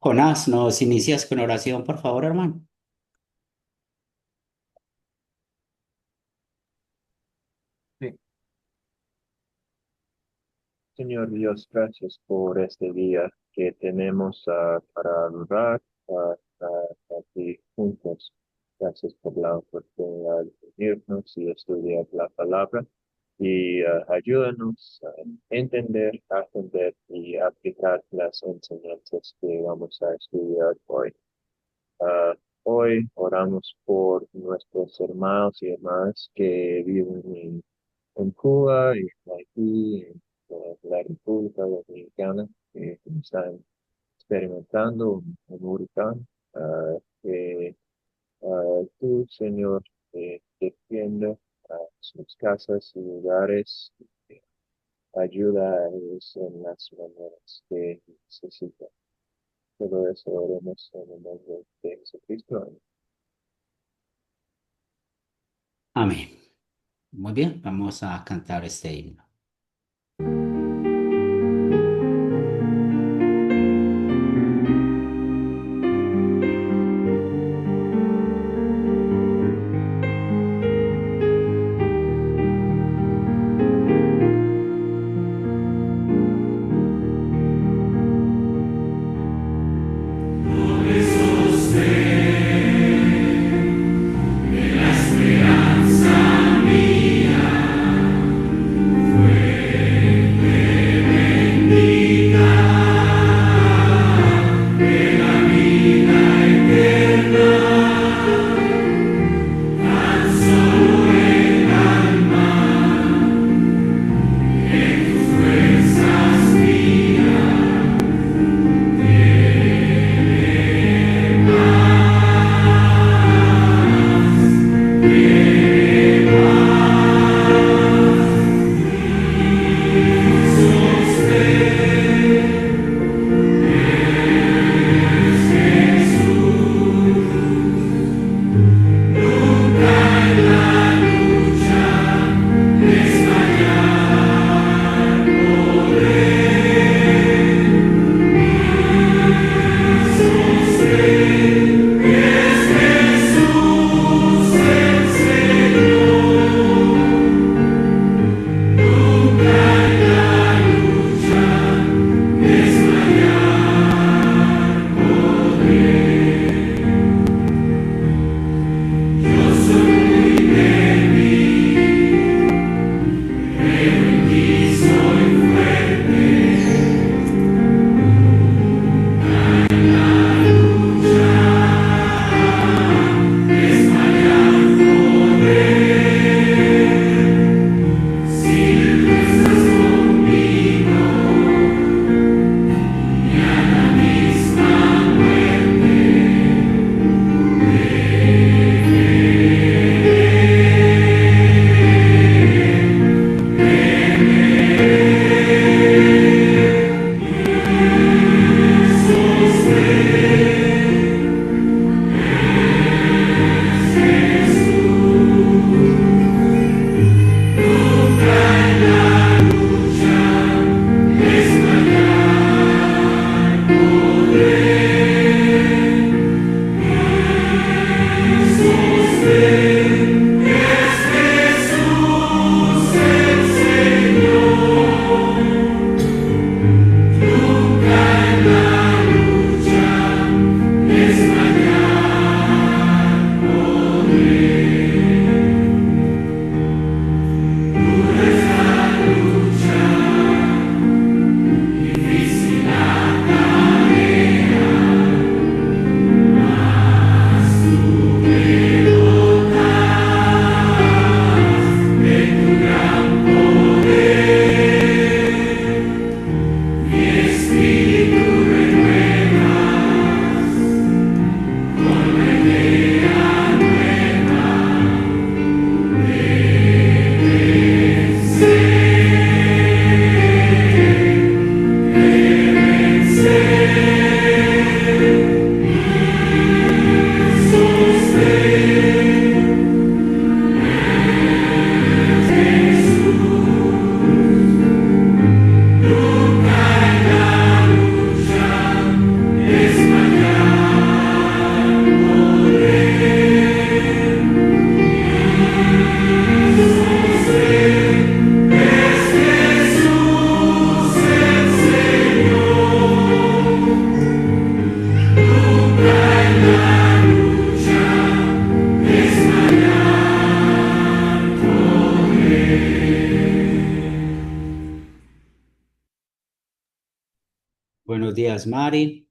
Jonás, ¿nos inicias con oración, por favor, hermano? Sí, Señor Dios, gracias por este día que tenemos para adorar aquí juntos. Gracias por la oportunidad de unirnos y estudiar la palabra y ayúdanos a entender, aprender y aplicar las enseñanzas que vamos a estudiar hoy. Ah, Hoy oramos por nuestros hermanos y hermanas que viven en Cuba y en Haití, en la República Dominicana, que están experimentando un huracán. Que Tú, Señor, defienda sus casas y lugares, ayuda a ellos en las maneras que necesitan. Todo eso oremos en el nombre de Jesucristo. Amén. Amén. Muy bien, vamos a cantar este himno. La esperanza mía Buenos días, Mari.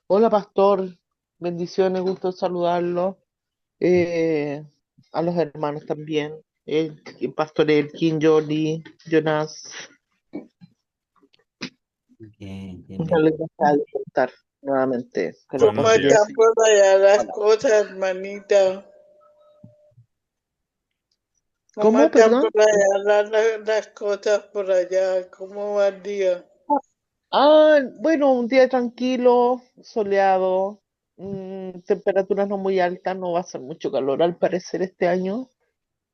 Hola, pastor. Bendiciones, gusto saludarlo. Eh, a los hermanos también. El pastor Elkin, Jordi, Jonas. Bien, bien, Una bien. alegría estar nuevamente con la ¿Cómo Buenos familia. días. están por allá las cosas, hermanita? ¿Cómo ¿Cómo, están perdón? por allá las cosas por allá? ¿Cómo va el día? Bueno, un día tranquilo, soleado, temperaturas no muy altas, no va a ser mucho calor al parecer este año.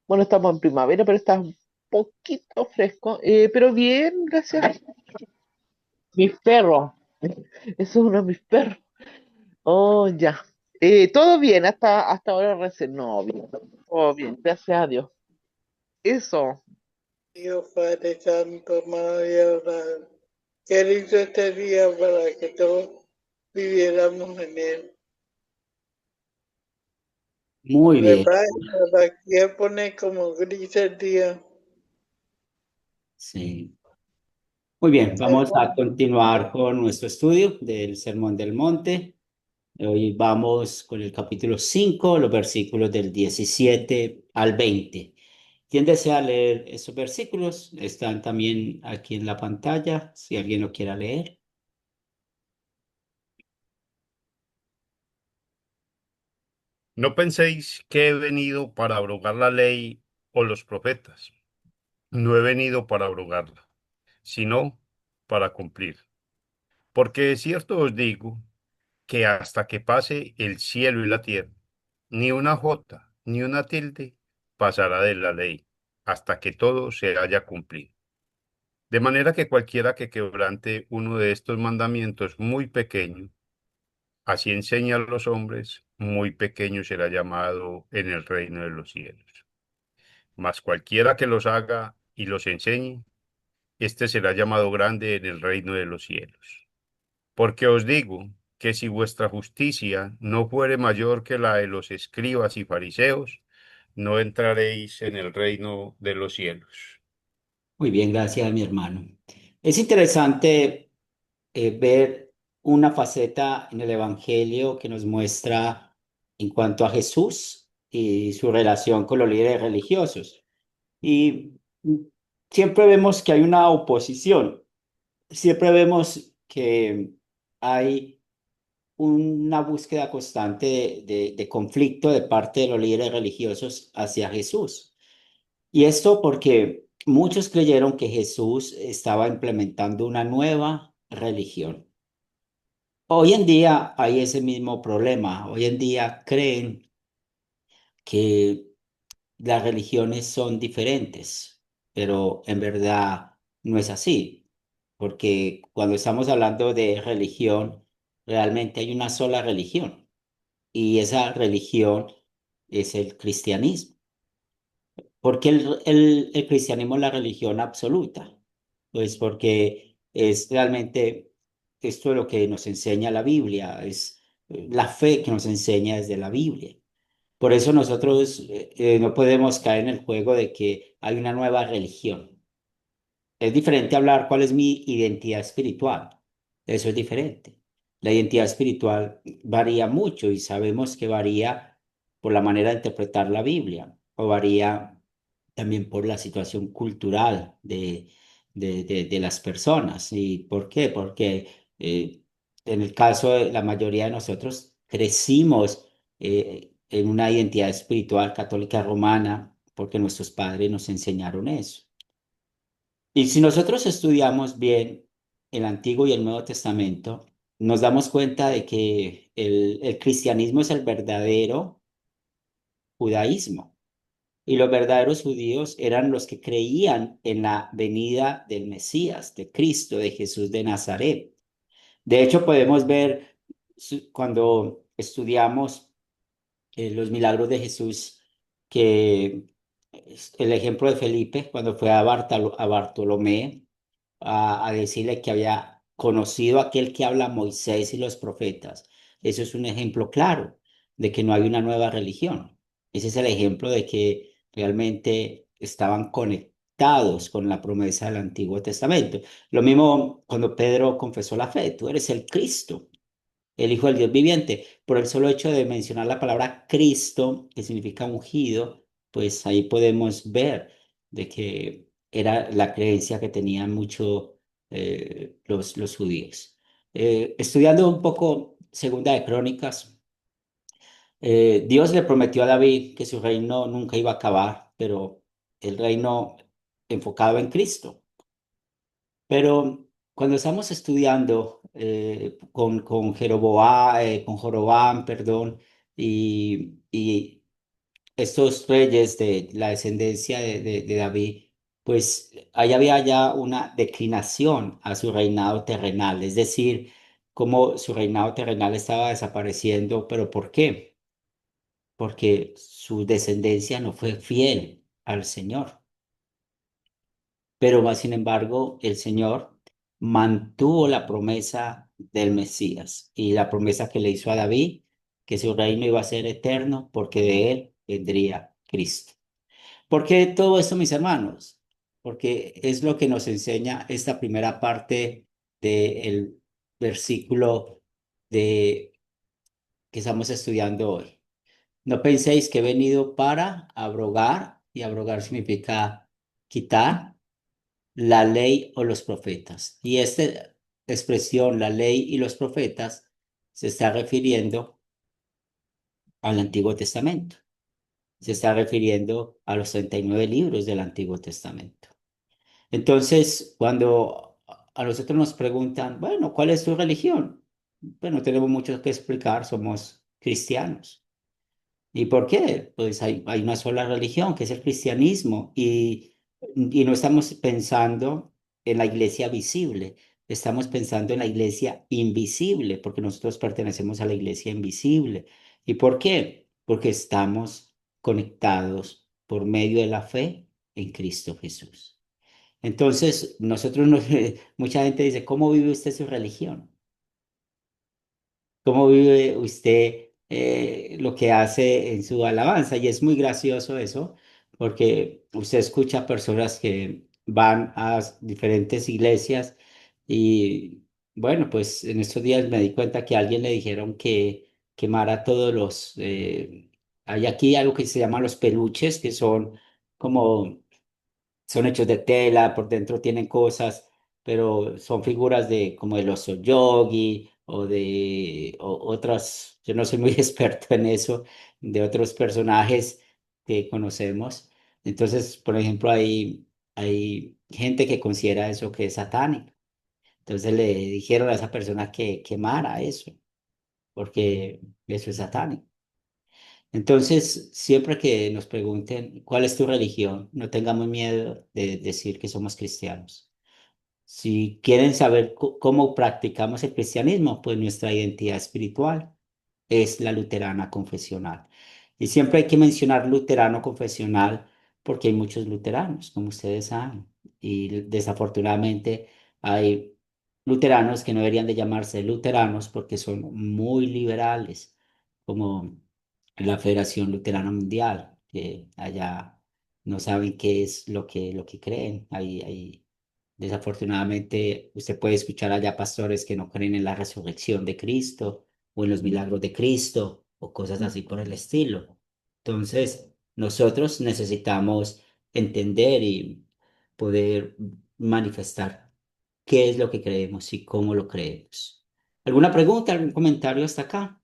Bueno, estamos en primavera, pero está un poquito fresco, pero bien, gracias. Mis perros, eso es uno de mis perros. Oh, ya. Todo bien, hasta ahora recién. No, bien. Todo bien, gracias a Dios. Eso. Dios Padre Santo, amado y adorado. Qué lindo este día para que todos viviéramos en él. Muy bien, ¿Verdad? Para aquí pone como gris el día. sí. Muy bien, vamos a Hermoso. continuar con nuestro estudio del Sermón del Monte. Hoy vamos con el capítulo 5, los versículos del 17 al 20. ¿Quién desea leer esos versículos? Están también aquí en la pantalla, si alguien lo quiera leer. No penséis que he venido para abrogar la ley o los profetas. No he venido para abrogarla, sino para cumplir. Porque de cierto os digo que hasta que pase el cielo y la tierra, ni una jota, ni una tilde pasará de la ley, hasta que todo se haya cumplido. De manera que cualquiera que quebrante uno de estos mandamientos muy pequeño, así enseña a los hombres, muy pequeño será llamado en el reino de los cielos. Mas cualquiera que los haga y los enseñe, éste será llamado grande en el reino de los cielos. Porque os digo que si vuestra justicia no fuere mayor que la de los escribas y fariseos, no entraréis en el reino de los cielos. Muy bien, gracias, mi hermano. Es interesante ver una faceta en el Evangelio que nos muestra en cuanto a Jesús y su relación con los líderes religiosos. Y siempre vemos que hay una oposición, siempre vemos que hay una búsqueda constante de conflicto de parte de los líderes religiosos hacia Jesús. Y esto porque muchos creyeron que Jesús estaba implementando una nueva religión. Hoy en día hay ese mismo problema. Hoy en día creen que las religiones son diferentes, pero en verdad no es así, porque cuando estamos hablando de religión, realmente hay una sola religión y esa religión es el cristianismo. ¿Por qué el cristianismo es la religión absoluta? Pues porque es realmente esto es lo que nos enseña la Biblia, es la fe que nos enseña desde la Biblia. Por eso nosotros no podemos caer en el juego de que hay una nueva religión. Es diferente hablar cuál es mi identidad espiritual. Eso es diferente. La identidad espiritual varía mucho y sabemos que varía por la manera de interpretar la Biblia o varía también por la situación cultural de las personas. ¿Y por qué? Porque en el caso de la mayoría de nosotros crecimos en una identidad espiritual católica romana porque nuestros padres nos enseñaron eso. Y si nosotros estudiamos bien el Antiguo y el Nuevo Testamento, nos damos cuenta de que el cristianismo es el verdadero judaísmo y los verdaderos judíos eran los que creían en la venida del Mesías, de Cristo, de Jesús de Nazaret. De hecho, podemos ver cuando estudiamos los milagros de Jesús, que el ejemplo de Felipe, cuando fue a Bartolomé, a decirle que había conocido a aquel que habla Moisés y los profetas. Eso es un ejemplo claro de que no hay una nueva religión. Ese es el ejemplo de que realmente estaban conectados conectados con la promesa del Antiguo Testamento. Lo mismo cuando Pedro confesó la fe, tú eres el Cristo, el Hijo del Dios viviente. Por el solo hecho de mencionar la palabra Cristo, que significa ungido, pues ahí podemos ver de que era la creencia que tenían mucho los judíos. Estudiando un poco Segunda de Crónicas, Dios le prometió a David que su reino nunca iba a acabar, pero el reino enfocado en Cristo. Pero cuando estamos estudiando con Jorobán, perdón, y estos reyes de la descendencia de David, pues ahí había ya una declinación a su reinado terrenal, es decir, como su reinado terrenal estaba desapareciendo, pero ¿por qué? Porque su descendencia no fue fiel al Señor. Pero más sin embargo, el Señor mantuvo la promesa del Mesías y la promesa que le hizo a David, que su reino iba a ser eterno porque de él vendría Cristo. ¿Por qué todo esto, mis hermanos? Porque es lo que nos enseña esta primera parte del versículo de, que estamos estudiando hoy. No penséis que he venido para abrogar, y abrogar significa quitar la ley o los profetas. Y esta expresión, la ley y los profetas, se está refiriendo al Antiguo Testamento. Se está refiriendo a los 39 libros del Antiguo Testamento. Entonces, cuando a nosotros nos preguntan, bueno, ¿cuál es tu religión? Bueno, tenemos mucho que explicar, somos cristianos. ¿Y por qué? Pues hay una sola religión, que es el cristianismo, y no estamos pensando en la iglesia visible, estamos pensando en la iglesia invisible, porque nosotros pertenecemos a la iglesia invisible. ¿Y por qué? Porque estamos conectados por medio de la fe en Cristo Jesús. Entonces, mucha gente dice, ¿cómo vive usted su religión? ¿Cómo vive usted lo que hace en su alabanza? Y es muy gracioso eso, porque usted escucha personas que van a diferentes iglesias y, bueno, pues en estos días me di cuenta que a alguien le dijeron que quemara todos hay aquí algo que se llama los peluches, que son como son hechos de tela, por dentro tienen cosas, pero son figuras de como el oso yogi o de otras, yo no soy muy experto en eso, de otros personajes que conocemos. Entonces, por ejemplo, hay gente que considera eso que es satánico. Entonces le dijeron a esa persona que quemara eso, porque eso es satánico. Entonces, siempre que nos pregunten cuál es tu religión, no tengamos miedo de decir que somos cristianos. Si quieren saber cómo practicamos el cristianismo, pues nuestra identidad espiritual es la luterana confesional. Y siempre hay que mencionar luterano confesional porque hay muchos luteranos, como ustedes saben. Y desafortunadamente hay luteranos que no deberían de llamarse luteranos porque son muy liberales, como la Federación Luterana Mundial, que allá no saben qué es lo que creen. Desafortunadamente, usted puede escuchar allá pastores que no creen en la resurrección de Cristo o en los milagros de Cristo o cosas así por el estilo. Entonces, nosotros necesitamos entender y poder manifestar qué es lo que creemos y cómo lo creemos. ¿Alguna pregunta, algún comentario hasta acá?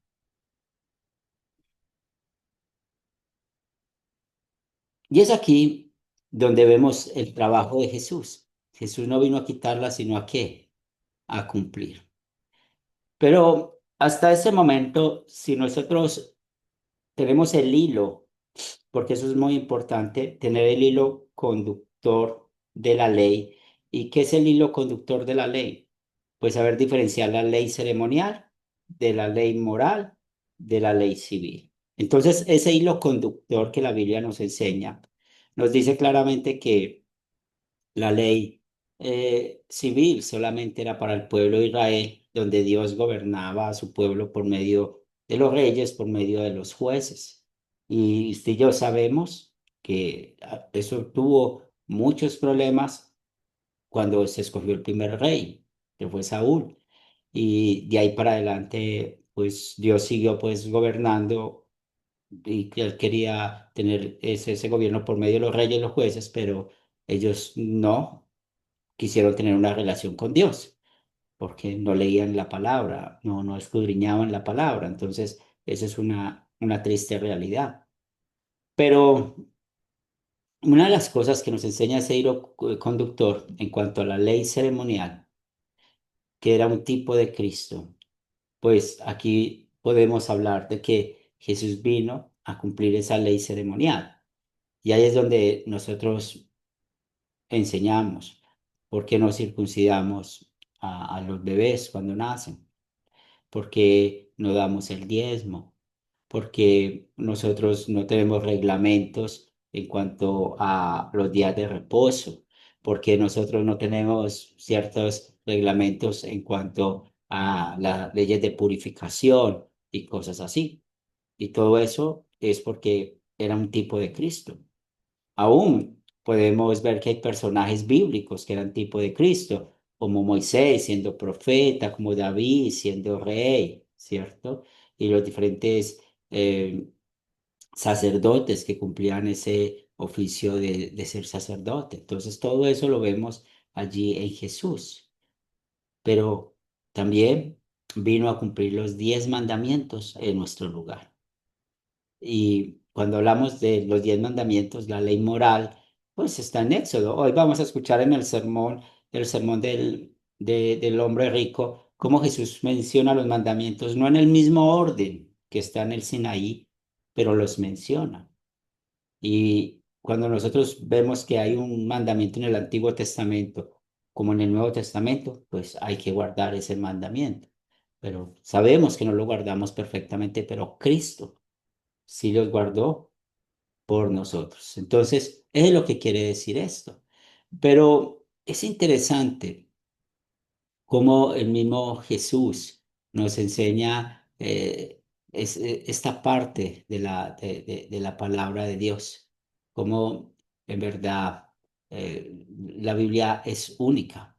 Y es aquí donde vemos el trabajo de Jesús. Jesús no vino a quitarla, sino a qué? A cumplir. Pero hasta ese momento, si nosotros tenemos el hilo, porque eso es muy importante, tener el hilo conductor de la ley. ¿Y qué es el hilo conductor de la ley? Pues saber diferenciar la ley ceremonial de la ley moral, de la ley civil. Entonces, ese hilo conductor que la Biblia nos enseña, nos dice claramente que la ley civil solamente era para el pueblo de Israel, donde Dios gobernaba a su pueblo por medio de los reyes, por medio de los jueces. Y usted y yo sabemos que eso tuvo muchos problemas cuando se escogió el primer rey, que fue Saúl. Y de ahí para adelante, pues Dios siguió pues gobernando y que él quería tener ese gobierno por medio de los reyes y los jueces, pero ellos no quisieron tener una relación con Dios porque no leían la palabra, no escudriñaban la palabra. Entonces, esa es una triste realidad. Pero una de las cosas que nos enseña ese hilo conductor en cuanto a la ley ceremonial, que era un tipo de Cristo, pues aquí podemos hablar de que Jesús vino a cumplir esa ley ceremonial. Y ahí es donde nosotros enseñamos por qué no circuncidamos a los bebés cuando nacen, por qué no damos el diezmo, porque nosotros no tenemos reglamentos en cuanto a los días de reposo, porque nosotros no tenemos ciertos reglamentos en cuanto a las leyes de purificación y cosas así. Y todo eso es porque era un tipo de Cristo. Aún podemos ver que hay personajes bíblicos que eran tipo de Cristo, como Moisés siendo profeta, como David siendo rey, ¿cierto? Y los diferentes eh, sacerdotes que cumplían ese oficio de ser sacerdote. Entonces, todo eso lo vemos allí en Jesús, pero también vino a cumplir los 10 mandamientos en nuestro lugar. Y cuando hablamos de los 10 mandamientos, la ley moral, pues está en Éxodo. Hoy vamos a escuchar en el sermón del hombre rico, cómo Jesús menciona los mandamientos, no en el mismo orden que está en el Sinaí, pero los menciona. Y cuando nosotros vemos que hay un mandamiento en el Antiguo Testamento, como en el Nuevo Testamento, pues hay que guardar ese mandamiento. Pero sabemos que no lo guardamos perfectamente, pero Cristo sí los guardó por nosotros. Entonces, es lo que quiere decir esto. Pero es interesante cómo el mismo Jesús nos enseña esta parte de la palabra de Dios, cómo en verdad la Biblia es única.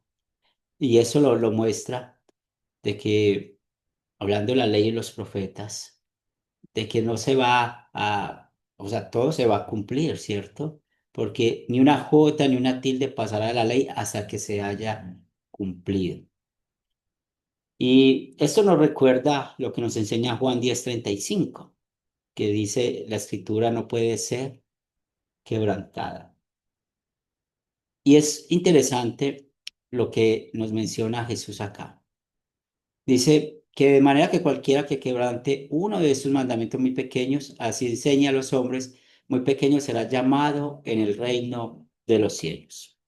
Y eso lo muestra de que, hablando de la ley y los profetas, de que no se va o sea, todo se va a cumplir, ¿cierto? Porque ni una jota ni una tilde pasará de la ley hasta que se haya cumplido. Y esto nos recuerda lo que nos enseña Juan 10:35, que dice, la escritura no puede ser quebrantada. Y es interesante lo que nos menciona Jesús acá. Dice que de manera que cualquiera que quebrante uno de sus mandamientos muy pequeños, así enseña a los hombres, muy pequeño será llamado en el reino de los cielos.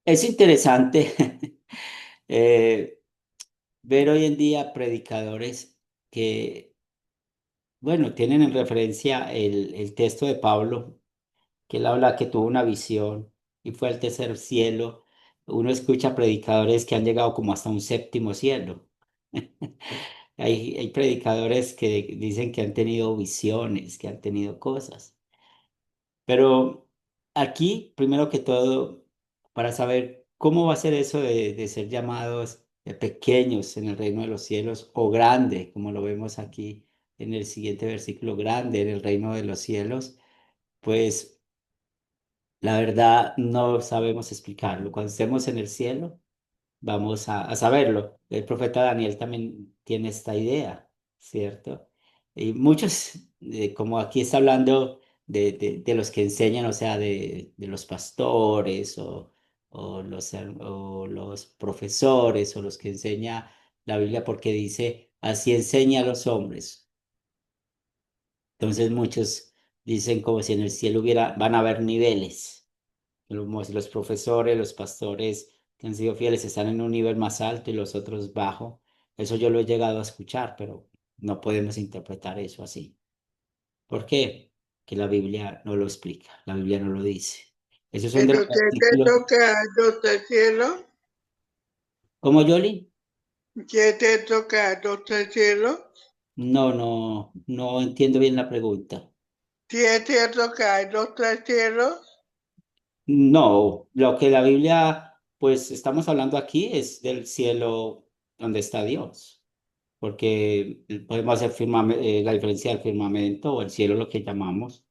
Es interesante eh, ver hoy en día predicadores que, bueno, tienen en referencia el texto de Pablo, que él habla que tuvo una visión y fue al tercer cielo. Uno escucha predicadores que han llegado como hasta un séptimo cielo. Hay predicadores que dicen que han tenido visiones, que han tenido cosas. Pero aquí, primero que todo, para saber cómo va a ser eso de ser llamados pequeños en el reino de los cielos o grande, como lo vemos aquí en el siguiente versículo, grande en el reino de los cielos, pues la verdad no sabemos explicarlo. Cuando estemos en el cielo, vamos a saberlo. El profeta Daniel también tiene esta idea, ¿cierto? Y muchos, como aquí está hablando de los que enseñan, o sea, de los pastores o los profesores o los que enseña la Biblia, porque dice, así enseña a los hombres. Entonces muchos dicen como si en el cielo van a haber niveles. Los profesores, los pastores que han sido fieles están en un nivel más alto y los otros bajo. Eso yo lo he llegado a escuchar, pero no podemos interpretar eso así. ¿Por qué? Que la Biblia no lo explica, la Biblia no lo dice. Esos son de los Entonces te versículos. toca dos del cielo, ¿Cómo, Yoli? que te toca dos del cielo, No entiendo bien la pregunta. si te toca dos del cielo, No, lo que la Biblia, pues estamos hablando aquí es del cielo donde está Dios, porque podemos hacer la diferencia del firmamento o el cielo, lo que llamamos,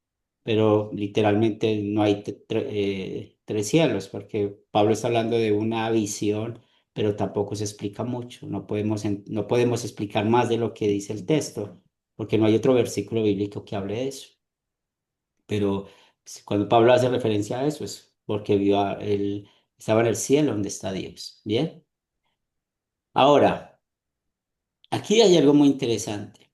pero literalmente no hay tres cielos, porque Pablo está hablando de una visión, pero tampoco se explica mucho, no podemos explicar más de lo que dice el texto, porque no hay otro versículo bíblico que hable de eso. Pero cuando Pablo hace referencia a eso es porque él estaba en el cielo donde está Dios. Bien. Ahora, aquí hay algo muy interesante.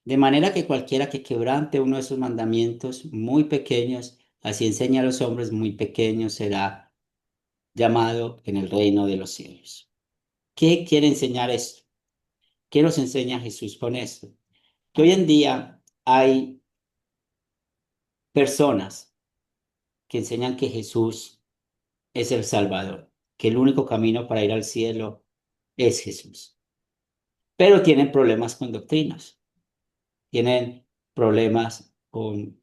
De manera que cualquiera que quebrante uno de sus mandamientos muy pequeños, así enseña a los hombres muy pequeños, será llamado en el reino de los cielos. ¿Qué quiere enseñar esto? ¿Qué nos enseña Jesús con esto? Que hoy en día hay personas que enseñan que Jesús es el Salvador, que el único camino para ir al cielo es Jesús. Pero tienen problemas con doctrinas, tienen problemas con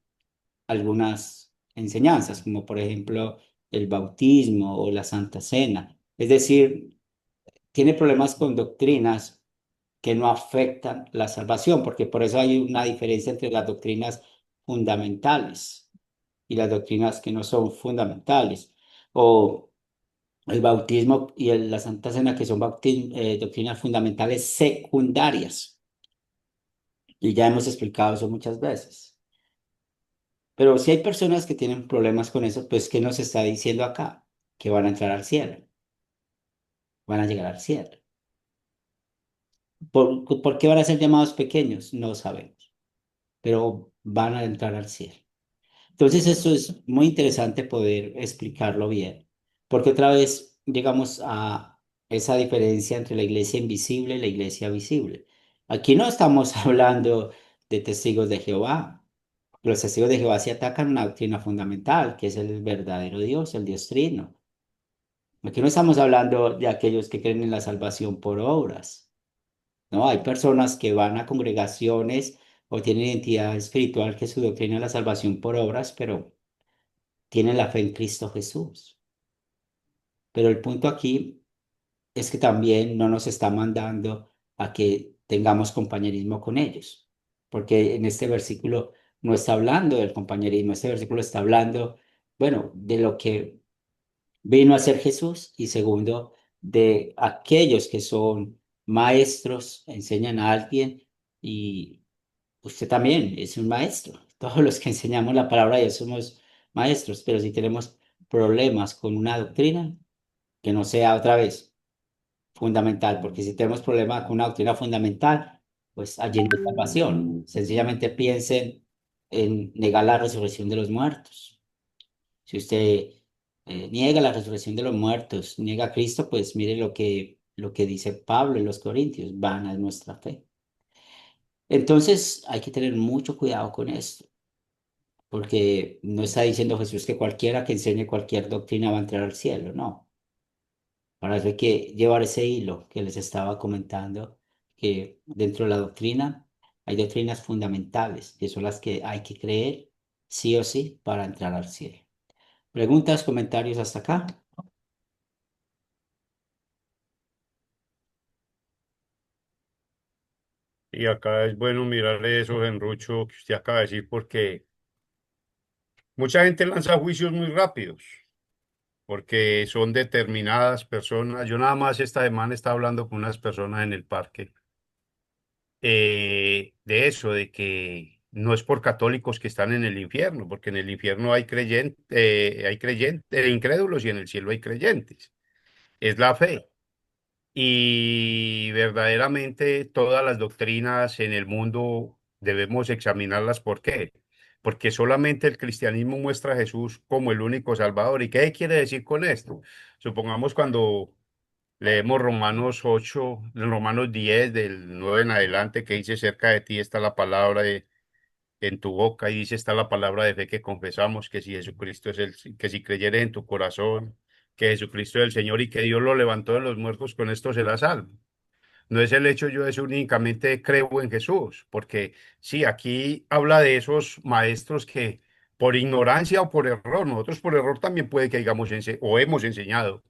algunas enseñanzas, como por ejemplo el bautismo o la Santa Cena. Es decir, tiene problemas con doctrinas que no afectan la salvación, porque por eso hay una diferencia entre las doctrinas fundamentales y las doctrinas que no son fundamentales. O el bautismo y la Santa Cena, que son doctrinas fundamentales secundarias. Y ya hemos explicado eso muchas veces. Pero si hay personas que tienen problemas con eso, pues ¿qué nos está diciendo acá? Que van a entrar al cielo, van a llegar al cielo. ¿Por qué van a ser llamados pequeños? No sabemos, pero van a entrar al cielo. Entonces, esto es muy interesante poder explicarlo bien, porque otra vez llegamos a esa diferencia entre la iglesia invisible y la iglesia visible. Aquí no estamos hablando de testigos de Jehová. Los testigos de Jehová se atacan una doctrina fundamental, que es el verdadero Dios, el Dios Trino. Aquí no estamos hablando de aquellos que creen en la salvación por obras. No, hay personas que van a congregaciones o tienen identidad espiritual que su doctrina es la salvación por obras, pero tienen la fe en Cristo Jesús. Pero el punto aquí es que también no nos está mandando a que tengamos compañerismo con ellos, porque en este versículo no está hablando del compañerismo, este versículo está hablando, bueno, de lo que vino a ser Jesús y segundo, de aquellos que son maestros, enseñan a alguien y usted también es un maestro. Todos los que enseñamos la palabra de Dios somos maestros, pero si tenemos problemas con una doctrina, que no sea otra vez fundamental, porque si tenemos problemas con una doctrina fundamental, pues allí no hay salvación. Sencillamente piensen en negar la resurrección de los muertos. Si usted niega la resurrección de los muertos, niega a Cristo, pues mire lo que dice Pablo en los Corintios, vana es nuestra fe. Entonces hay que tener mucho cuidado con esto, porque no está diciendo Jesús que cualquiera que enseñe cualquier doctrina va a entrar al cielo, no. Ahora hay que llevar ese hilo que les estaba comentando, que dentro de la doctrina hay doctrinas fundamentales, que son las que hay que creer sí o sí para entrar al cielo. ¿Preguntas, comentarios hasta acá? Y acá es bueno mirarle eso, Enrucho, que usted acaba de decir, porque mucha gente lanza juicios muy rápidos, porque son determinadas personas. Yo nada más esta semana estaba hablando con unas personas en el parque de eso, de que no es por católicos que están en el infierno, porque en el infierno hay creyentes, incrédulos y en el cielo hay creyentes. Es la fe. Y verdaderamente todas las doctrinas en el mundo debemos examinarlas. ¿Por qué? Porque solamente el cristianismo muestra a Jesús como el único Salvador. ¿Y qué quiere decir con esto? Supongamos cuando leemos Romanos 8, Romanos 10, del 9 en adelante, que dice: cerca de ti está la palabra en tu boca, y dice: está la palabra de fe que confesamos, que si Jesucristo que si creyeres en tu corazón que Jesucristo es el Señor y que Dios lo levantó de los muertos, con esto serás salvo. No es el hecho yo de decir únicamente creo en Jesús, porque sí, aquí habla de esos maestros que por ignorancia o por error. Nosotros por error también puede que digamos o hemos enseñado,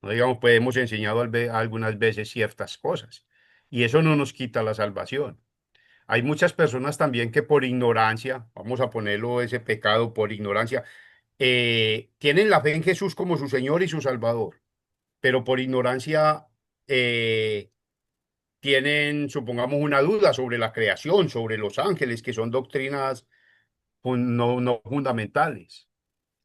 no digamos, pues hemos enseñado algunas veces ciertas cosas y eso no nos quita la salvación. Hay muchas personas también que por ignorancia, vamos a ponerlo ese pecado por ignorancia, tienen la fe en Jesús como su Señor y su Salvador, pero por ignorancia eh, tienen, supongamos, una duda sobre la creación, sobre los ángeles, que son doctrinas no fundamentales.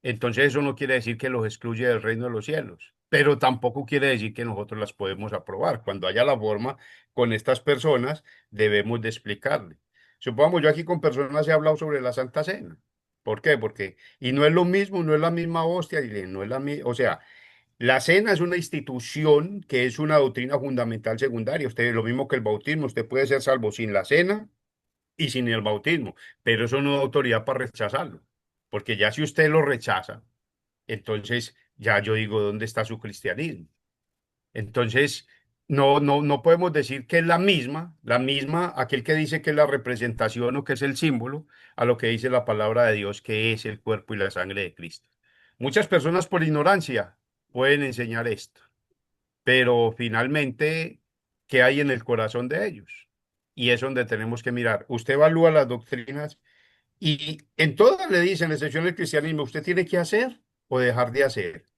Entonces eso no quiere decir que los excluye del reino de los cielos, pero tampoco quiere decir que nosotros las podemos aprobar. Cuando haya la forma con estas personas, debemos de explicarle. Supongamos, yo aquí con personas he hablado sobre la Santa Cena. ¿Por qué? Porque, y no es lo mismo, no es la misma hostia, y no es la misma, o sea, la cena es una institución que es una doctrina fundamental secundaria. Usted, lo mismo que el bautismo, usted puede ser salvo sin la cena y sin el bautismo, pero eso no es autoridad para rechazarlo, porque ya si usted lo rechaza, entonces ya yo digo, ¿dónde está su cristianismo? Entonces, no podemos decir que es la misma, aquel que dice que es la representación o que es el símbolo, a lo que dice la palabra de Dios, que es el cuerpo y la sangre de Cristo. Muchas personas por ignorancia pueden enseñar esto, pero finalmente, ¿qué hay en el corazón de ellos? Y es donde tenemos que mirar. Usted evalúa las doctrinas y en todas le dicen, en excepción del cristianismo, usted tiene que hacer o dejar de hacer.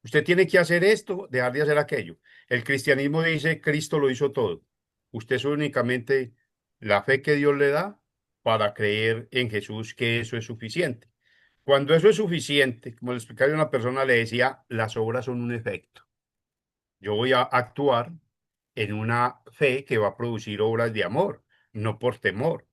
Usted tiene que hacer esto, dejar de hacer aquello. El cristianismo dice, Cristo lo hizo todo. Usted es únicamente la fe que Dios le da para creer en Jesús, que eso es suficiente. Cuando eso es suficiente, como le explicaba a una persona, le decía, las obras son un efecto. Yo voy a actuar en una fe que va a producir obras de amor, no por temor.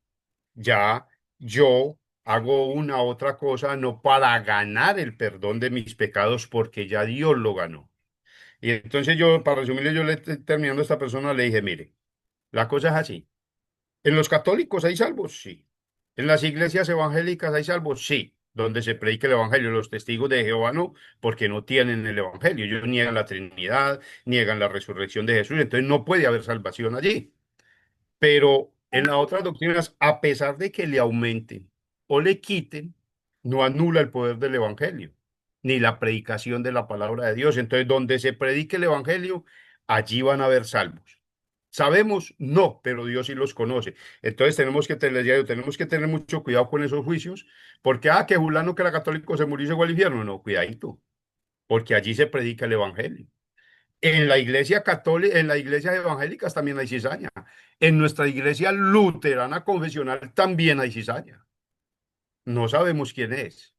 Ya yo hago una otra cosa no para ganar el perdón de mis pecados porque ya Dios lo ganó. Y entonces yo, para resumirle, yo terminando a esta persona le dije, mire, la cosa es así. ¿En los católicos hay salvos? Sí. ¿En las iglesias evangélicas hay salvos? Sí. Donde se predica el evangelio. Los testigos de Jehová no, porque no tienen el evangelio. Ellos niegan la Trinidad, niegan la resurrección de Jesús. Entonces no puede haber salvación allí. Pero en las otras doctrinas, a pesar de que le aumenten o le quiten, no anula el poder del evangelio, ni la predicación de la palabra de Dios. Entonces, donde se predique el evangelio, allí van a haber salvos. ¿Sabemos? No, pero Dios sí los conoce. Entonces tenemos que tener mucho cuidado con esos juicios, porque, que fulano que era católico se murió y se fue al infierno. No, cuidadito, porque allí se predica el evangelio. En la iglesia católica, en las iglesias evangélicas también hay cizaña. En nuestra iglesia luterana confesional también hay cizaña. No sabemos quién es.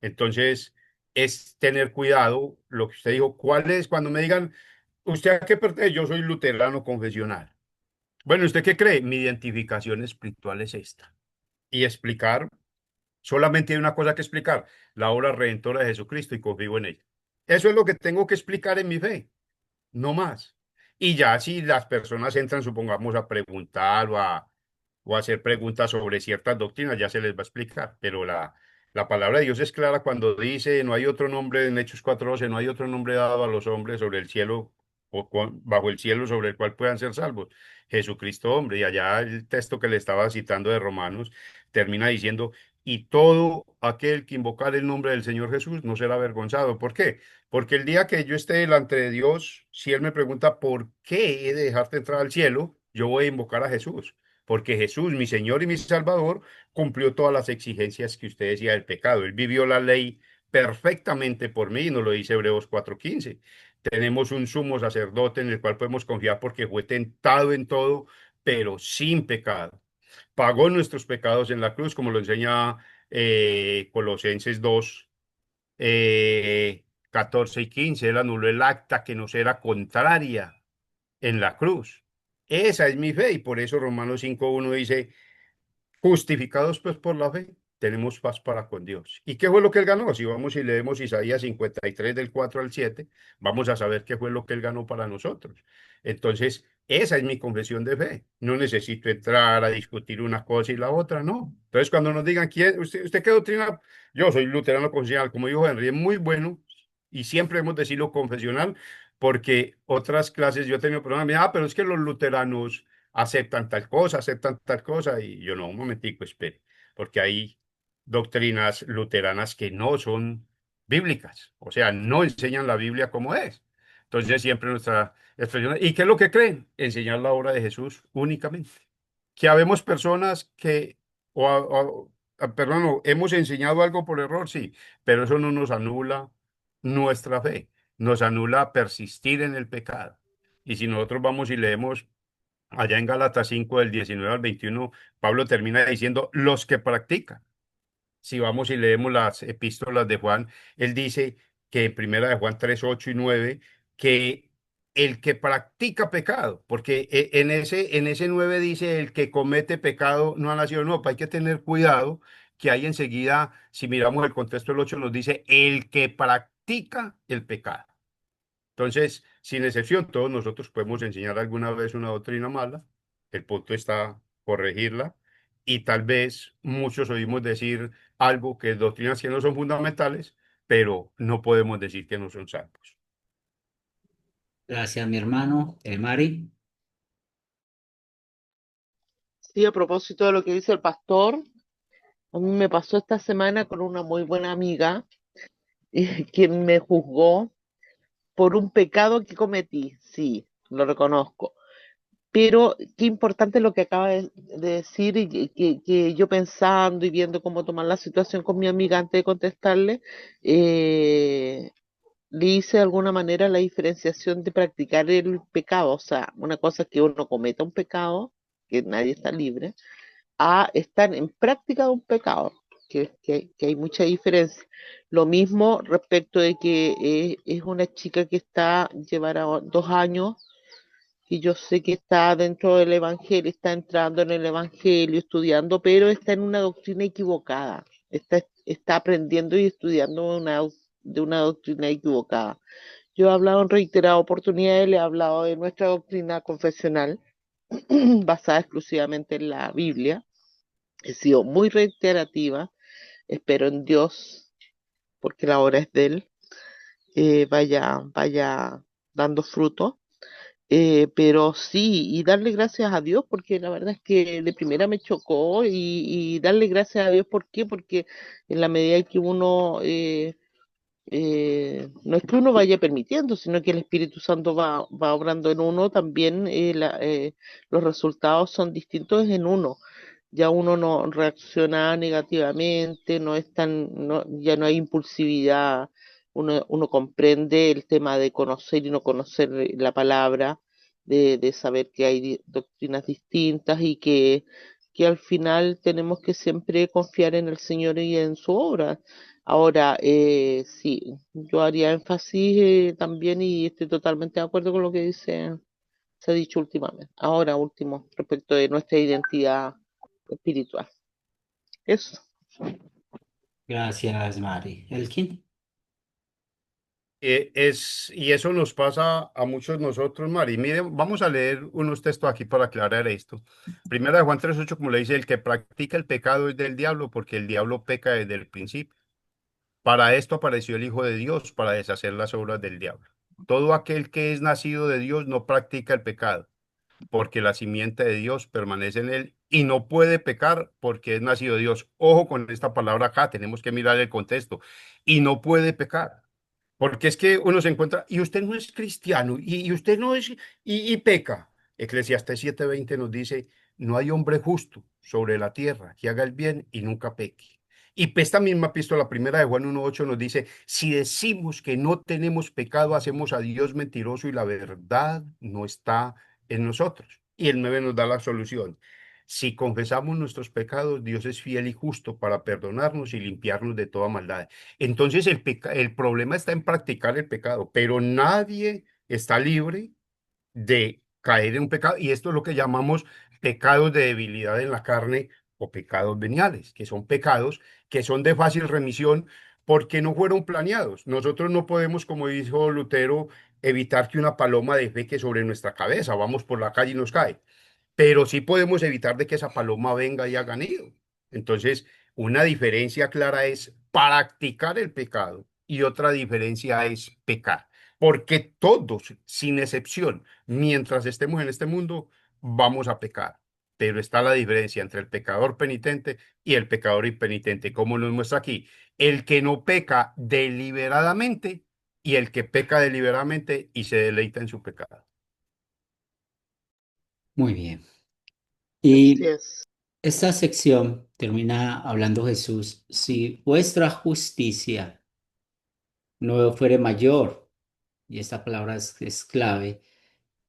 Entonces, es tener cuidado lo que usted dijo. ¿Cuál es? Cuando me digan, ¿usted a qué pertenece? Yo soy luterano confesional. Bueno, ¿usted qué cree? Mi identificación espiritual es esta. Y explicar, solamente hay una cosa que explicar, la obra redentora de Jesucristo y confío en ella. Eso es lo que tengo que explicar en mi fe. No más. Y ya si las personas entran, supongamos, a preguntar o a hacer preguntas sobre ciertas doctrinas, ya se les va a explicar. Pero la palabra de Dios es clara cuando dice, no hay otro nombre en Hechos 4:12, no hay otro nombre dado a los hombres sobre el cielo o bajo el cielo sobre el cual puedan ser salvos. Jesucristo, hombre. Y allá el texto que le estaba citando de Romanos termina diciendo, y todo aquel que invocar el nombre del Señor Jesús no será avergonzado. ¿Por qué? Porque el día que yo esté delante de Dios, si Él me pregunta por qué he de dejarte entrar al cielo, yo voy a invocar a Jesús. Porque Jesús, mi Señor y mi Salvador, cumplió todas las exigencias que usted decía del pecado. Él vivió la ley perfectamente por mí, nos lo dice Hebreos 4:15. Tenemos un sumo sacerdote en el cual podemos confiar porque fue tentado en todo, pero sin pecado. Pagó nuestros pecados en la cruz, como lo enseña Colosenses 2 14 y 15, él anuló el acta que nos era contraria en la cruz. Esa es mi fe y por eso Romanos 5:1 dice, justificados pues por la fe, tenemos paz para con Dios. ¿Y qué fue lo que él ganó? Si vamos y leemos Isaías 53 del 4 al 7, vamos a saber qué fue lo que él ganó para nosotros. Entonces, esa es mi confesión de fe. No necesito entrar a discutir una cosa y la otra, no. Entonces, cuando nos digan, ¿usted qué doctrina? Yo soy luterano confesional, como dijo Henry, es muy bueno y siempre hemos decirlo confesional porque otras clases, yo he tenido problemas, pero es que los luteranos aceptan tal cosa, y yo no, un momentico, espere, porque ahí doctrinas luteranas que no son bíblicas, o sea, no enseñan la Biblia como es. Entonces siempre nuestra expresión, ¿y qué es lo que creen? Enseñar la obra de Jesús únicamente. Que habemos personas que, perdón, hemos enseñado algo por error, sí, pero eso no nos anula nuestra fe, nos anula persistir en el pecado. Y si nosotros vamos y leemos allá en Gálatas 5 del 19 al 21, Pablo termina diciendo los que practican. Si vamos y leemos las epístolas de Juan, él dice que en primera de Juan 3 8 y 9 que el que practica pecado, porque en ese 9 dice el que comete pecado no ha nacido, no, hay que tener cuidado que ahí enseguida, si miramos el contexto del 8 nos dice el que practica el pecado. Entonces, sin excepción, todos nosotros podemos enseñar alguna vez una doctrina mala. El punto está corregirla. Y tal vez muchos oímos decir algo que doctrinas que no son fundamentales, pero no podemos decir que no son salvos. Gracias, mi hermano. Mari. Sí, a propósito de lo que dice el pastor, a mí me pasó esta semana con una muy buena amiga, quien me juzgó por un pecado que cometí, sí, lo reconozco. Pero qué importante lo que acaba de decir y que yo pensando y viendo cómo tomar la situación con mi amiga antes de contestarle, eh, le hice de alguna manera la diferenciación de practicar el pecado. O sea, una cosa es que uno cometa un pecado, que nadie está libre, a estar en práctica de un pecado, que hay mucha diferencia. Lo mismo respecto de que es una chica que llevará 2 años y yo sé que está dentro del Evangelio, está entrando en el Evangelio, estudiando, pero está en una doctrina equivocada, está aprendiendo y estudiando de una doctrina equivocada. Yo he hablado en reiteradas oportunidades, le he hablado de nuestra doctrina confesional, basada exclusivamente en la Biblia. He sido muy reiterativa, espero en Dios, porque la obra es de Él, vaya dando fruto. Pero sí, y darle gracias a Dios, porque la verdad es que de primera me chocó y darle gracias a Dios, ¿por qué? Porque en la medida que uno, no es que uno vaya permitiendo, sino que el Espíritu Santo va obrando en uno, también los resultados son distintos en uno. Ya uno no reacciona negativamente, ya no hay impulsividad, uno comprende el tema de conocer y no conocer la palabra, de saber que hay doctrinas distintas y que al final tenemos que siempre confiar en el Señor y en su obra. Ahora, sí, yo haría énfasis también y estoy totalmente de acuerdo con lo que se ha dicho últimamente. Ahora, último, respecto de nuestra identidad espiritual. Eso. Gracias, Mari. Elkin. Y eso nos pasa a muchos nosotros, Mari. Miren, vamos a leer unos textos aquí para aclarar esto. Primera de Juan 3:8, como le dice, el que practica el pecado es del diablo, porque el diablo peca desde el principio. Para esto apareció el Hijo de Dios, para deshacer las obras del diablo. Todo aquel que es nacido de Dios no practica el pecado, porque la simiente de Dios permanece en él y no puede pecar porque es nacido de Dios. Ojo con esta palabra acá, tenemos que mirar el contexto. Y no puede pecar. Porque es que uno se encuentra, y usted no es cristiano, y usted no es, y peca. Eclesiastés 7:20 nos dice, no hay hombre justo sobre la tierra que haga el bien y nunca peque. Y esta misma epístola, primera de Juan 1:8 nos dice, si decimos que no tenemos pecado, hacemos a Dios mentiroso y la verdad no está en nosotros. Y el 9 nos da la solución. Si confesamos nuestros pecados, Dios es fiel y justo para perdonarnos y limpiarnos de toda maldad. Entonces el problema está en practicar el pecado, pero nadie está libre de caer en un pecado y esto es lo que llamamos pecados de debilidad en la carne o pecados veniales, que son pecados que son de fácil remisión porque no fueron planeados. Nosotros no podemos, como dijo Lutero, evitar que una paloma defeque sobre nuestra cabeza. Vamos por la calle y nos cae, pero sí podemos evitar de que esa paloma venga y haga nido. Entonces, una diferencia clara es practicar el pecado y otra diferencia es pecar, porque todos, sin excepción, mientras estemos en este mundo, vamos a pecar. pero está la diferencia entre el pecador penitente y el pecador impenitente, como nos muestra aquí. El que no peca deliberadamente y el que peca deliberadamente y se deleita en su pecado. Muy bien. Así Y es. esta sección termina hablando Jesús, si vuestra justicia no fuere mayor, y esta palabra es clave,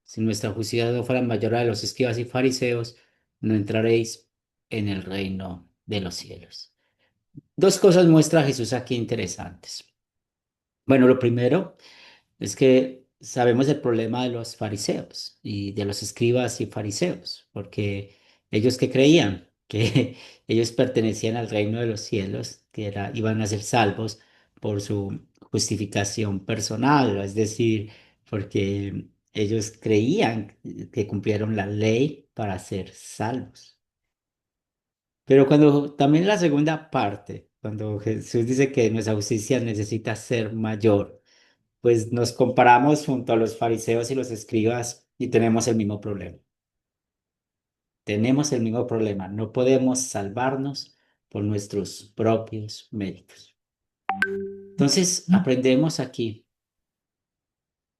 si nuestra justicia no fuera mayor a la de los escribas y fariseos, no entraréis en el reino de los cielos. Dos cosas muestra Jesús aquí interesantes. Bueno, lo primero es que sabemos el problema de los fariseos y de los escribas y fariseos, porque ellos que creían que ellos pertenecían al reino de los cielos, que era, iban a ser salvos por su justificación personal, es decir, porque ellos creían que cumplieron la ley para ser salvos. Pero cuando también la segunda parte, cuando Jesús dice que nuestra justicia necesita ser mayor, pues nos comparamos junto a los fariseos y los escribas y tenemos el mismo problema. Tenemos el mismo problema. No podemos salvarnos por nuestros propios méritos. Entonces, aprendemos aquí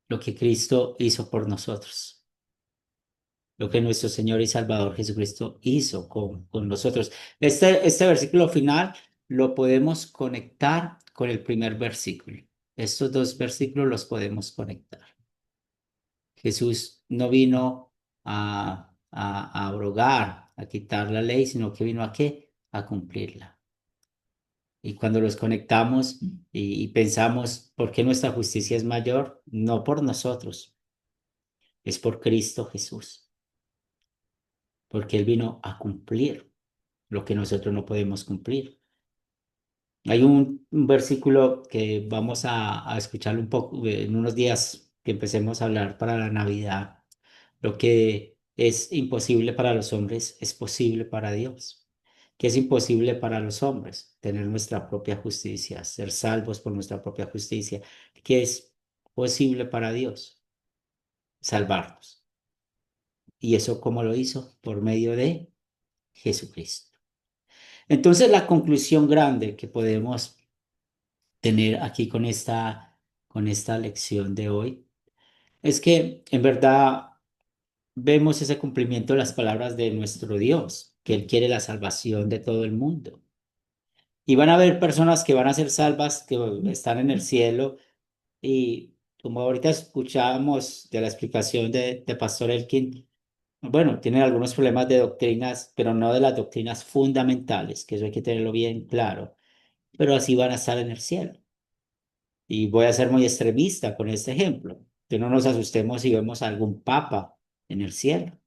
lo que Cristo hizo por nosotros, lo que nuestro Señor y Salvador Jesucristo hizo con nosotros. Este versículo final lo podemos conectar con el primer versículo. Estos dos versículos los podemos conectar. Jesús no vino a abrogar, a quitar la ley, sino que vino a qué? A cumplirla. Y cuando los conectamos y pensamos, ¿por qué nuestra justicia es mayor? No por nosotros, es por Cristo Jesús, porque Él vino a cumplir lo que nosotros no podemos cumplir. Hay un versículo que vamos a escuchar un poco en unos días que empecemos a hablar para la Navidad. Lo que es imposible para los hombres es posible para Dios. ¿Qué es imposible para los hombres? Tener nuestra propia justicia, ser salvos por nuestra propia justicia. ¿Qué es posible para Dios? Salvarnos. ¿Y eso cómo lo hizo? Por medio de Jesucristo. Entonces, la conclusión grande que podemos tener aquí con esta lección de hoy es que en verdad vemos ese cumplimiento de las palabras de nuestro Dios, que Él quiere la salvación de todo el mundo. Y van a haber personas que van a ser salvas, que están en el cielo, y como ahorita escuchábamos de la explicación de Pastor Elkin, bueno, tienen algunos problemas de doctrinas, pero no de las doctrinas fundamentales, que eso hay que tenerlo bien claro, pero así van a estar en el cielo. Y voy a ser muy extremista con este ejemplo, que no nos asustemos si vemos a algún papa en el cielo.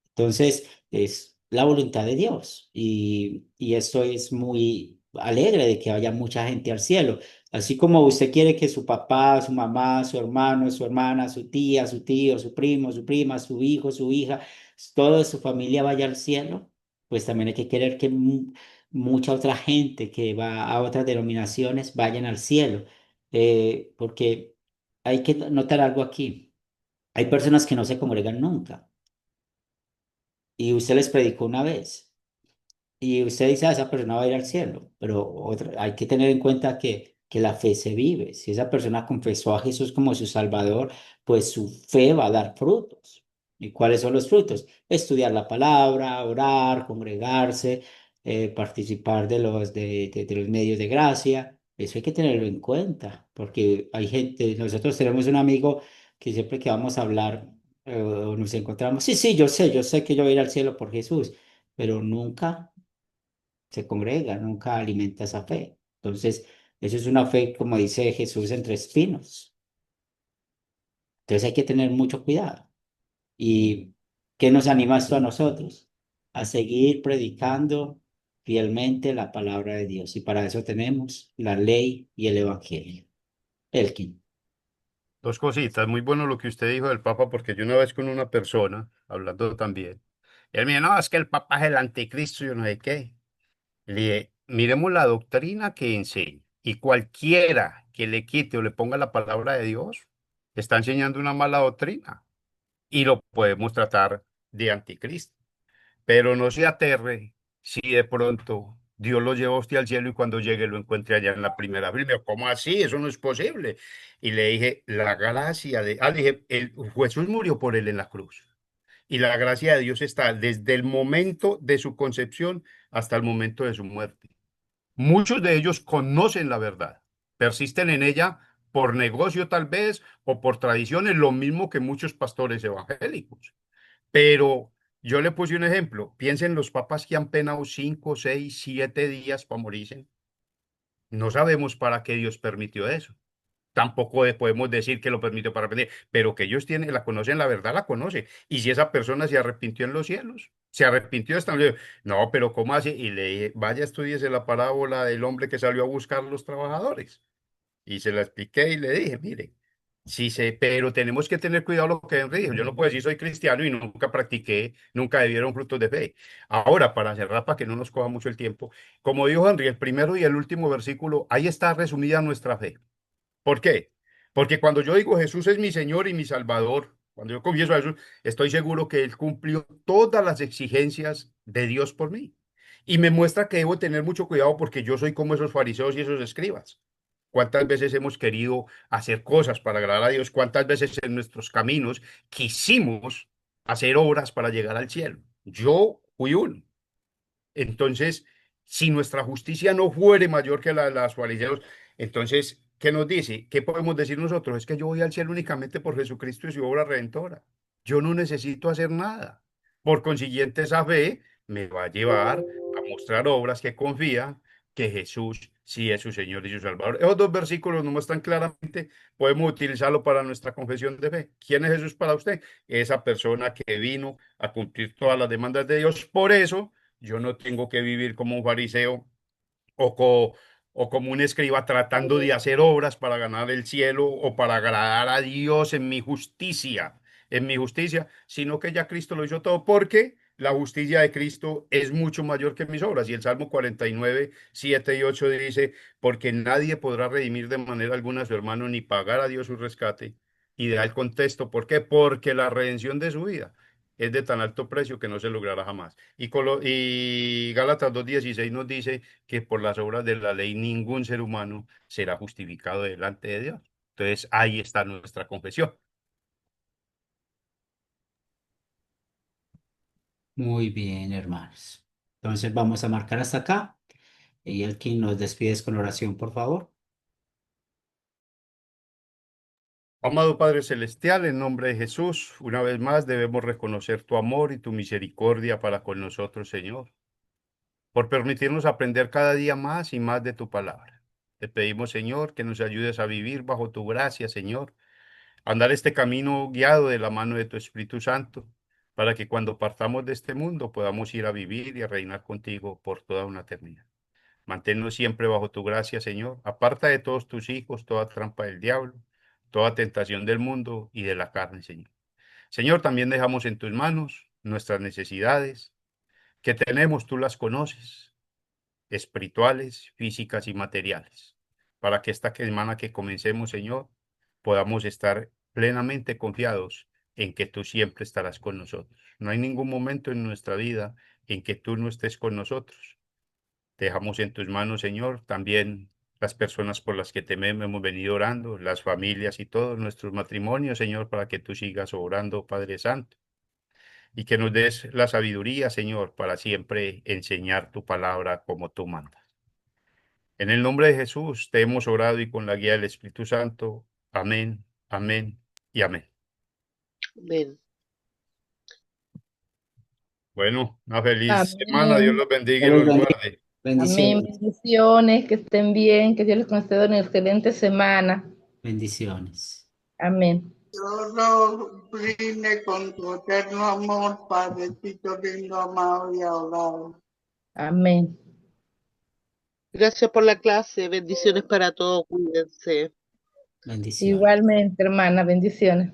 Entonces, es la voluntad de Dios y esto es muy alegre de que vaya mucha gente al cielo. Así como usted quiere que su papá, su mamá, su hermano, su hermana, su tía, su tío, su primo, su prima, su hijo, su hija, toda su familia vaya al cielo, pues también hay que querer que mucha otra gente que va a otras denominaciones vayan al cielo. Porque hay que notar algo aquí. Hay personas que no se congregan nunca y usted les predicó una vez y usted dice, esa persona va a ir al cielo, pero hay que tener en cuenta que la fe se vive. Si esa persona confesó a Jesús como su Salvador, pues su fe va a dar frutos. ¿Y cuáles son los frutos? Estudiar la palabra, orar, congregarse, participar de los medios de gracia. Eso hay que tenerlo en cuenta, porque hay gente, nosotros tenemos un amigo que siempre que vamos a hablar o nos encontramos, sí, sí, yo sé que yo voy a ir al cielo por Jesús, pero nunca se congrega, nunca alimenta esa fe. Entonces, eso es una fe, como dice Jesús, entre espinos. Entonces hay que tener mucho cuidado. ¿Y qué nos anima esto a nosotros? A seguir predicando fielmente la palabra de Dios. Y para eso tenemos la ley y el evangelio. Elkin. Dos cositas, muy bueno lo que usted dijo del Papa, porque yo una vez con una persona, hablando también, él me dijo, no, es que el Papa es el anticristo, y yo no sé qué. Le dije, miremos la doctrina que enseña, y cualquiera que le quite o le ponga la palabra de Dios, está enseñando una mala doctrina, y lo podemos tratar de anticristo. pero no se aterre si de pronto Dios lo lleva a usted al cielo y cuando llegue lo encuentre allá en la primera fila. Me dijo, ¿cómo así? Eso no es posible. Y le dije, la gracia de... Ah, le dije, Jesús murió por él en la cruz. Y la gracia de Dios está desde el momento de su concepción hasta el momento de su muerte. Muchos de ellos conocen la verdad, persisten en ella por negocio tal vez o por tradiciones, lo mismo que muchos pastores evangélicos. Pero yo le puse un ejemplo. Piensen los papas que han penado 5, 6, 7 días para morirse. No sabemos para qué Dios permitió eso. Tampoco podemos decir que lo permitió para pedir, pero que ellos tienen, la conocen, la verdad la conoce. Y si esa persona se arrepintió en los cielos, se arrepintió estando, no, pero ¿cómo hace? Y le dije, vaya, estudiese la parábola del hombre que salió a buscar los trabajadores. Y se la expliqué y le dije, mire, sí sé, pero tenemos que tener cuidado lo que Henry dijo. Yo no puedo decir soy cristiano y nunca practiqué, nunca debieron frutos de fe. Ahora, para cerrar, para que no nos coja mucho el tiempo, como dijo Henry, el primero y el último versículo, ahí está resumida nuestra fe. ¿Por qué? Porque cuando yo digo Jesús es mi Señor y mi Salvador, cuando yo confieso a Jesús, estoy seguro que Él cumplió todas las exigencias de Dios por mí. Y me muestra que debo tener mucho cuidado porque yo soy como esos fariseos y esos escribas. ¿Cuántas veces hemos querido hacer cosas para agradar a Dios? ¿Cuántas veces en nuestros caminos quisimos hacer obras para llegar al cielo? Yo fui uno. Entonces, si nuestra justicia no fuere mayor que la de las fariseos, entonces, ¿qué nos dice? ¿Qué podemos decir nosotros? Es que yo voy al cielo únicamente por Jesucristo y su obra redentora. Yo no necesito hacer nada. Por consiguiente, esa fe me va a llevar a mostrar obras que confían que Jesús sí es su Señor y su Salvador. Esos dos versículos nos muestran claramente, podemos utilizarlo para nuestra confesión de fe. ¿Quién es Jesús para usted? Esa persona que vino a cumplir todas las demandas de Dios. Por eso, yo no tengo que vivir como un fariseo o, o como un escriba tratando de hacer obras para ganar el cielo o para agradar a Dios en mi justicia, sino que ya Cristo lo hizo todo porque la justicia de Cristo es mucho mayor que mis obras. Y el Salmo 49, 7 y 8 dice, porque nadie podrá redimir de manera alguna a su hermano ni pagar a Dios su rescate. Y da el contexto, ¿por qué? Porque la redención de su vida es de tan alto precio que no se logrará jamás. Y Gálatas 2:16 nos dice que por las obras de la ley ningún ser humano será justificado delante de Dios. Entonces ahí está nuestra confesión. Muy bien, hermanos. Entonces vamos a marcar hasta acá. Y el quien nos despides con oración, por favor. Amado Padre Celestial, en nombre de Jesús, una vez más debemos reconocer tu amor y tu misericordia para con nosotros, Señor, por permitirnos aprender cada día más y más de tu palabra. Te pedimos, Señor, que nos ayudes a vivir bajo tu gracia, Señor, andar este camino guiado de la mano de tu Espíritu Santo, para que cuando partamos de este mundo podamos ir a vivir y a reinar contigo por toda una eternidad. Manténnos siempre bajo tu gracia, Señor. Aparta de todos tus hijos toda trampa del diablo, toda tentación del mundo y de la carne, Señor. Señor, también dejamos en tus manos nuestras necesidades que tenemos, tú las conoces, espirituales, físicas y materiales, para que esta semana que comencemos, Señor, podamos estar plenamente confiados en que tú siempre estarás con nosotros. No hay ningún momento en nuestra vida en que tú no estés con nosotros. Te dejamos en tus manos, Señor, también las personas por las que hemos venido orando, las familias y todos nuestros matrimonios, Señor, para que tú sigas obrando, Padre Santo, y que nos des la sabiduría, Señor, para siempre enseñar tu palabra como tú mandas. En el nombre de Jesús te hemos orado y con la guía del Espíritu Santo. Amén, amén y amén. Amén. Bueno, una feliz semana. Dios Amén. los bendiga y Dios los los bendiga. guarde. Amén. Bendiciones. Bendiciones, que estén bien, que Dios les conceda una excelente semana. Bendiciones. Amén. Dios nos brinde con tu eterno amor, Padrecito lindo, amado y adorado. Amén. Gracias por la clase. Bendiciones para todos. Cuídense. Bendiciones. Igualmente, hermana, bendiciones.